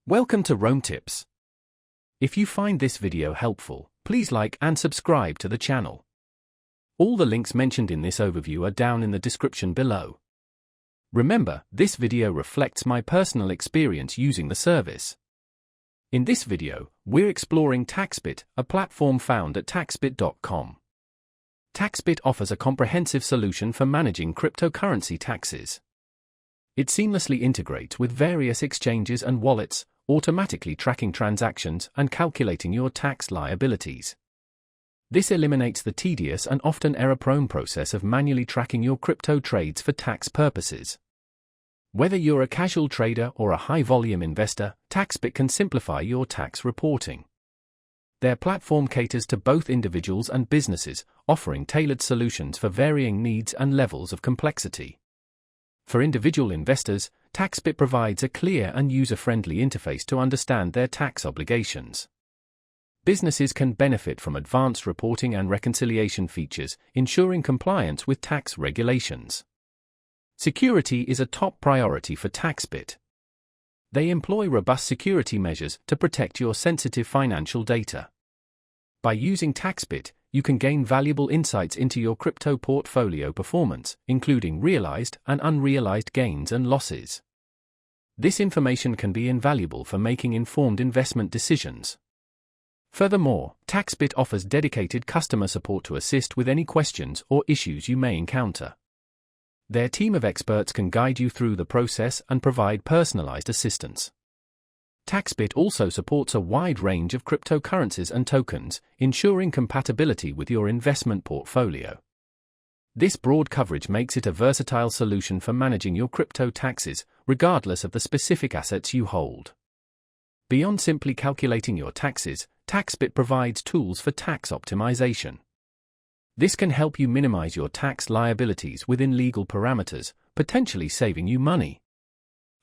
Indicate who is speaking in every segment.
Speaker 1: Welcome to Rome Tips. If you find this video helpful, please like and subscribe to the channel. All the links mentioned in this overview are down in the description below. Remember, this video reflects my personal experience using the service. In this video, we're exploring TaxBit, a platform found at taxbit.com. TaxBit offers a comprehensive solution for managing cryptocurrency taxes. It seamlessly integrates with various exchanges and wallets, automatically tracking transactions and calculating your tax liabilities. This eliminates the tedious and often error-prone process of manually tracking your crypto trades for tax purposes. Whether you're a casual trader or a high-volume investor, TaxBit can simplify your tax reporting. Their platform caters to both individuals and businesses, offering tailored solutions for varying needs and levels of complexity. For individual investors, TaxBit provides a clear and user-friendly interface to understand their tax obligations. Businesses can benefit from advanced reporting and reconciliation features, ensuring compliance with tax regulations. Security is a top priority for TaxBit. They employ robust security measures to protect your sensitive financial data. By using TaxBit, you can gain valuable insights into your crypto portfolio performance, including realized and unrealized gains and losses. This information can be invaluable for making informed investment decisions. Furthermore, TaxBit offers dedicated customer support to assist with any questions or issues you may encounter. Their team of experts can guide you through the process and provide personalized assistance. TaxBit also supports a wide range of cryptocurrencies and tokens, ensuring compatibility with your investment portfolio. This broad coverage makes it a versatile solution for managing your crypto taxes, regardless of the specific assets you hold. Beyond simply calculating your taxes, TaxBit provides tools for tax optimization. This can help you minimize your tax liabilities within legal parameters, potentially saving you money.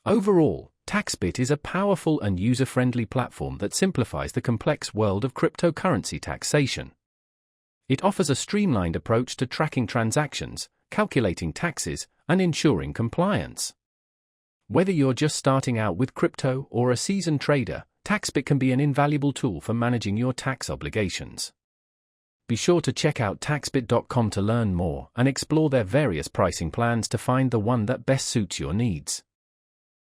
Speaker 1: Overall, TaxBit is a powerful and user-friendly platform that simplifies the complex world of cryptocurrency taxation. It offers a streamlined approach to tracking transactions, calculating taxes, and ensuring compliance. Whether you're just starting out with crypto or a seasoned trader, TaxBit can be an invaluable tool for managing your tax obligations. Be sure to check out taxbit.com to learn more and explore their various pricing plans to find the one that best suits your needs.